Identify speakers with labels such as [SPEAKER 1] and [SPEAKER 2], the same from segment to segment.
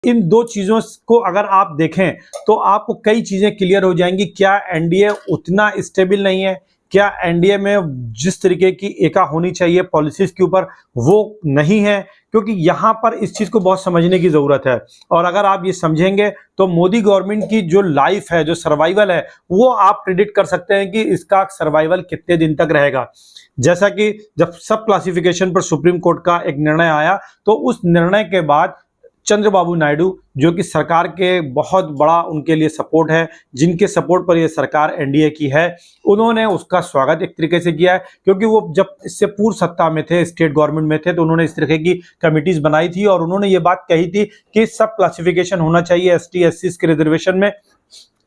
[SPEAKER 1] इन दो चीजों को अगर आप देखें तो आपको कई चीजें क्लियर हो जाएंगी। क्या एनडीए उतना स्टेबल नहीं है? क्या एनडीए में जिस तरीके की एका होनी चाहिए पॉलिसीज के ऊपर वो नहीं है? क्योंकि यहां पर इस चीज को बहुत समझने की जरूरत है। और अगर आप ये समझेंगे तो मोदी गवर्नमेंट की जो लाइफ है, जो सर्वाइवल है, वो आप प्रिडिक्ट कर सकते हैं कि इसका सर्वाइवल कितने दिन तक रहेगा। जैसा कि जब सब क्लासिफिकेशन पर सुप्रीम कोर्ट का एक निर्णय आया तो उस निर्णय के बाद चंद्रबाबू नायडू, जो कि सरकार के बहुत बड़ा उनके लिए सपोर्ट है, जिनके सपोर्ट पर यह सरकार एनडीए की है, उन्होंने उसका स्वागत एक तरीके से किया है। क्योंकि वो जब इससे पूर्व सत्ता में थे, स्टेट गवर्नमेंट में थे, तो उन्होंने इस तरह की कमिटीज बनाई थी और उन्होंने ये बात कही थी कि सब क्लासिफिकेशन होना चाहिए एसटी एससी के रिजर्वेशन में,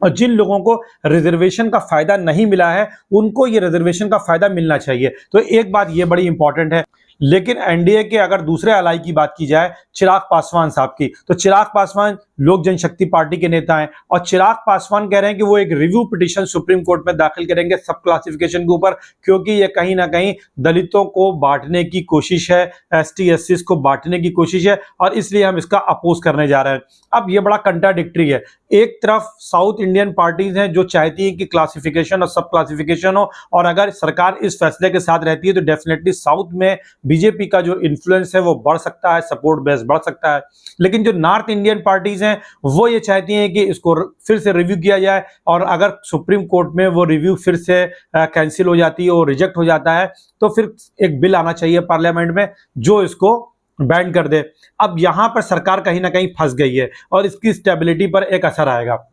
[SPEAKER 1] और जिन लोगों को रिजर्वेशन का फायदा नहीं मिला है उनको ये रिजर्वेशन का फायदा मिलना चाहिए। तो एक बात ये बड़ी इंपॉर्टेंट है। लेकिन एनडीए के अगर दूसरे अलाई की बात की जाए, चिराग पासवान साहब की, तो चिराग पासवान लोक जनशक्ति पार्टी के नेता हैं और चिराग पासवान कह रहे हैं कि वो एक रिव्यू पिटीशन सुप्रीम कोर्ट में दाखिल करेंगे सब क्लासिफिकेशन के ऊपर, क्योंकि ये कहीं ना कहीं दलितों को बांटने की कोशिश है, एसटी एससी को बांटने की कोशिश है, और इसलिए हम इसका अपोज करने जा रहे हैं। अब ये बड़ा कंट्राडिक्टरी है। एक तरफ साउथ इंडियन पार्टीज हैं जो चाहती है कि क्लासिफिकेशन और सब क्लासिफिकेशन हो, और अगर सरकार इस फैसले के साथ रहती है तो डेफिनेटली साउथ में बीजेपी का जो इन्फ्लुएंस है वो बढ़ सकता है, सपोर्ट बेस बढ़ सकता है। लेकिन जो नॉर्थ इंडियन पार्टीज हैं वो ये चाहती हैं कि इसको फिर से रिव्यू किया जाए, और अगर सुप्रीम कोर्ट में वो रिव्यू फिर से कैंसिल हो जाती है और रिजेक्ट हो जाता है तो फिर एक बिल आना चाहिए पार्लियामेंट में जो इसको बैन कर दे। अब यहां पर सरकार कहीं ना कहीं फंस गई है और इसकी स्टेबिलिटी पर एक असर आएगा।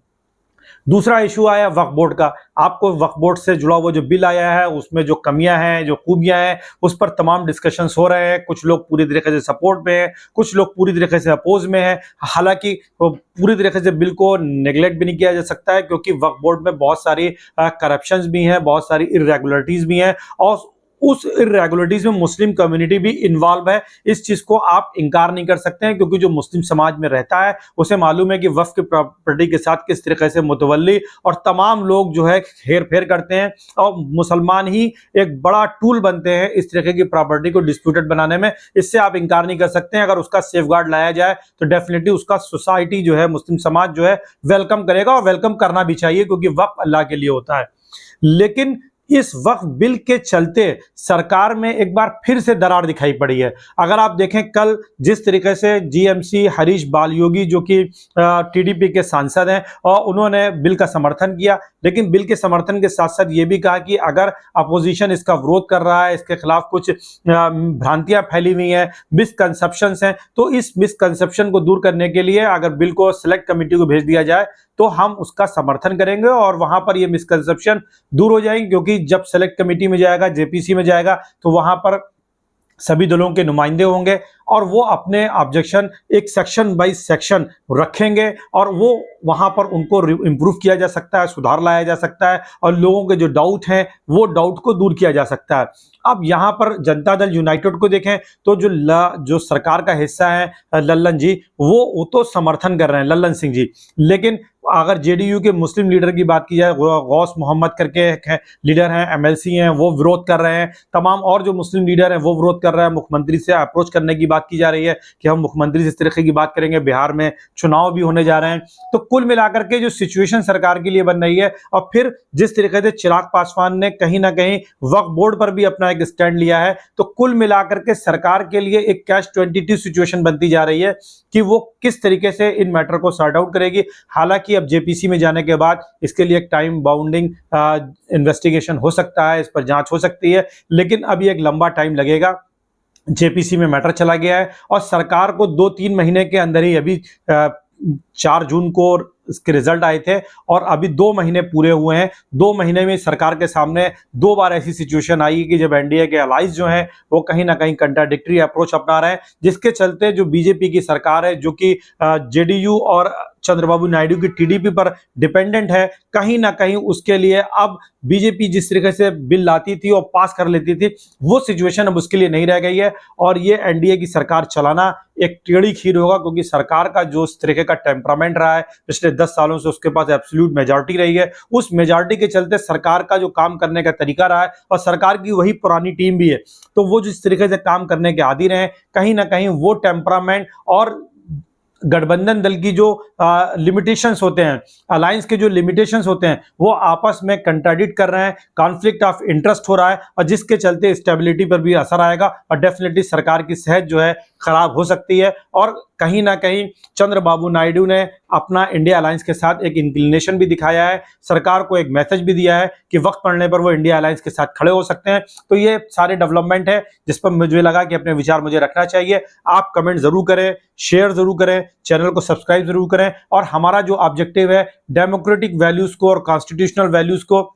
[SPEAKER 1] दूसरा इशू आया वक्फ बोर्ड का। आपको वक्फ बोर्ड से जुड़ा हुआ जो बिल आया है उसमें जो कमियां हैं, जो खूबियां हैं, उस पर तमाम डिस्कशंस हो रहे हैं। कुछ लोग पूरी तरीके से सपोर्ट में हैं, कुछ लोग पूरी तरीके से अपोज में हैं। हालांकि पूरी तरीके से बिल को नेग्लेक्ट भी नहीं किया जा सकता है, क्योंकि वक्फ बोर्ड में बहुत सारी करप्शंस भी हैं, बहुत सारी इरेगुलरिटीज भी हैं, और उस इरेगुलरिटीज में मुस्लिम कम्युनिटी भी इन्वॉल्व है। इस चीज को आप इंकार नहीं कर सकते हैं, क्योंकि जो मुस्लिम समाज में रहता है उसे मालूम है कि वक्फ की प्रॉपर्टी के साथ किस तरीके से मुतवल्ली और तमाम लोग जो है हेर फेर करते हैं, और मुसलमान ही एक बड़ा टूल बनते हैं इस तरीके की प्रॉपर्टी को डिस्प्यूटेड बनाने में। इससे आप इंकार नहीं कर सकते हैं। अगर उसका सेफगार्ड लाया जाए तो डेफिनेटली उसका सोसाइटी जो है, मुस्लिम समाज जो है, वेलकम करेगा, और वेलकम करना भी चाहिए, क्योंकि वक्फ अल्लाह के लिए होता है। लेकिन इस वक्फ बिल के चलते सरकार में एक बार फिर से दरार दिखाई पड़ी है। अगर आप देखें कल जिस तरीके से जीएमसी हरीश बालयोगी, जो कि टीडीपी के सांसद हैं, और उन्होंने बिल का समर्थन किया, लेकिन बिल के समर्थन के साथ साथ ये भी कहा कि अगर अपोजिशन इसका विरोध कर रहा है, इसके खिलाफ कुछ भ्रांतियां फैली हुई हैं, मिसकंसेप्शंस हैं, तो इस मिसकंसेप्शन को दूर करने के लिए अगर बिल को सिलेक्ट कमेटी को भेज दिया जाए तो हम उसका समर्थन करेंगे और वहां पर ये मिसकंसेप्शन दूर हो जाएंगे। क्योंकि जब सेलेक्ट कमेटी में जाएगा, जेपीसी में जाएगा, तो वहां पर सभी दलों के नुमाइंदे होंगे और वो अपने ऑब्जेक्शन एक सेक्शन बाय सेक्शन रखेंगे, और वो वहां पर उनको इंप्रूव किया जा सकता है, सुधार लाया जा सकता है, और लोगों के जो डाउट हैं वो डाउट को दूर किया जा सकता है। अब यहां पर जनता दल यूनाइटेड को देखें तो जो सरकार का हिस्सा है लल्लन जी, वो तो समर्थन कर रहे हैं, लल्लन सिंह जी। लेकिन अगर जेडीयू के मुस्लिम लीडर की बात की जाए, गौस मोहम्मद करके लीडर हैं, एमएलसी हैं, वो विरोध कर रहे हैं। तमाम और जो मुस्लिम लीडर हैं वो विरोध कर रहे हैं। मुख्यमंत्री से अप्रोच करने की बात की जा रही है कि हम मुख्यमंत्री से इस तरीके की बात करेंगे। बिहार में चुनाव भी होने जा रहे हैं। तो कुल मिलाकर के जो सिचुएशन सरकार के लिए बन रही है, और फिर जिस तरीके से चिराग पासवान ने कहीं ना कहीं वक्फ बोर्ड पर भी अपना एक स्टैंड लिया है, तो कुल मिलाकर के सरकार के लिए एक कैच 22 सिचुएशन बनती जा रही है कि वो किस तरीके से इन मैटर को सॉर्ट आउट करेगी। हालांकि अब जेपीसी में जाने के बाद इसके लिए एक टाइम बाउंडिंग इन्वेस्टिगेशन हो सकता है, इस पर जांच हो सकती है, लेकिन अभी एक लंबा टाइम लगेगा। जेपीसी में मैटर चला गया है और सरकार को 2-3 महीने के अंदर ही, अभी 4 जून को इसके रिजल्ट आए थे और अभी 2 महीने पूरे हुए हैं। 2 महीने में सरकार के सामने 2 बार ऐसी सिचुएशन आई कि जब एनडीए के अलाइज जो हैं वो कहीं ना कहीं कंट्राडिक्टरी अप्रोच अपना रहे हैं, जिसके चलते जो बीजेपी की सरकार है, जो कि जेडीयू और चंद्रबाबू नायडू की टीडीपी पर डिपेंडेंट है, कहीं ना कहीं उसके लिए अब बीजेपी जिस तरीके से बिल लाती थी और पास कर लेती थी, वो सिचुएशन अब उसके लिए नहीं रह गई है। और ये एनडीए की सरकार चलाना एक टेढ़ी खीर होगा, क्योंकि सरकार का जो इस तरीके का टेम्परामेंट रहा है पिछले 10 सालों से, उसके पास एब्सोल्यूट मेजॉरिटी रही है। उस मेजॉरिटी के चलते सरकार का जो काम करने का तरीका रहा है, और सरकार की वही पुरानी टीम भी है, तो वो जिस तरीके से काम करने के आदी रहे, कहीं ना कहीं वो टेम्परामेंट और गठबंधन दल की जो लिमिटेशंस होते हैं, अलायंस के जो लिमिटेशंस होते हैं, वो आपस में कंट्राडिक्ट कर रहे हैं, कॉन्फ्लिक्ट ऑफ इंटरेस्ट हो रहा है और जिसके चलते स्टेबिलिटी पर भी असर आएगा और डेफिनेटली सरकार की सेहत जो है खराब हो सकती है। और कहीं ना कहीं चंद्रबाबू नायडू ने अपना इंडिया अलायंस के साथ एक इंक्लिनेशन भी दिखाया है, सरकार को एक मैसेज भी दिया है कि वक्त पड़ने पर वो इंडिया अलायंस के साथ खड़े हो सकते हैं। तो ये सारे डेवलपमेंट है जिस पर मुझे लगा कि अपने विचार मुझे रखना चाहिए। आप कमेंट जरूर करें, शेयर जरूर करें, चैनल को सब्सक्राइब जरूर करें और हमारा जो ऑब्जेक्टिव है डेमोक्रेटिक वैल्यूज को और कॉन्स्टिट्यूशनल वैल्यूज को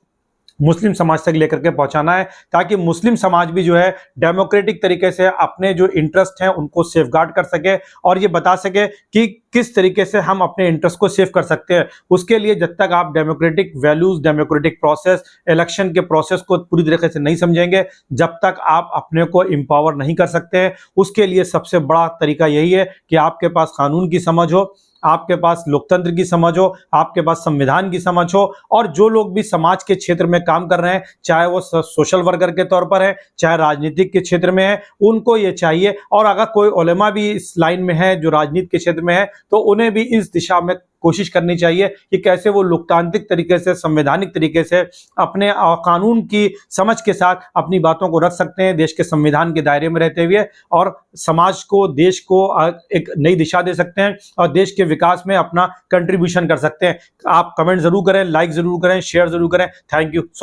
[SPEAKER 1] मुस्लिम समाज तक लेकर के पहुंचाना है, ताकि मुस्लिम समाज भी जो है डेमोक्रेटिक तरीके से अपने जो इंटरेस्ट हैं उनको सेफगार्ड कर सके और ये बता सके कि किस तरीके से हम अपने इंटरेस्ट को सेव कर सकते हैं। उसके लिए जब तक आप democratic values, democratic process, election के प्रोसेस को पूरी तरीके से नहीं समझेंगे, जब तक आप अपने को एम्पावर नहीं कर सकते हैं। उसके लिए सबसे बड़ा तरीका यही है कि आपके पास कानून की समझ हो, आपके पास लोकतंत्र की समझ हो, आपके पास संविधान की समझ हो और जो लोग भी समाज के क्षेत्र में काम कर रहे हैं, चाहे वो सोशल वर्कर के तौर पर है, चाहे राजनीतिक के क्षेत्र में है, उनको ये चाहिए। और अगर कोई उलेमा भी इस लाइन में है जो राजनीति के क्षेत्र में है, तो उन्हें भी इस दिशा में कोशिश करनी चाहिए कि कैसे वो लोकतांत्रिक तरीके से, संवैधानिक तरीके से अपने कानून की समझ के साथ अपनी बातों को रख सकते हैं, देश के संविधान के दायरे में रहते हुए, और समाज को, देश को एक नई दिशा दे सकते हैं और देश के विकास में अपना कंट्रीब्यूशन कर सकते हैं। आप कमेंट जरूर करें, लाइक जरूर करें, शेयर जरूर करें। Thank you so much.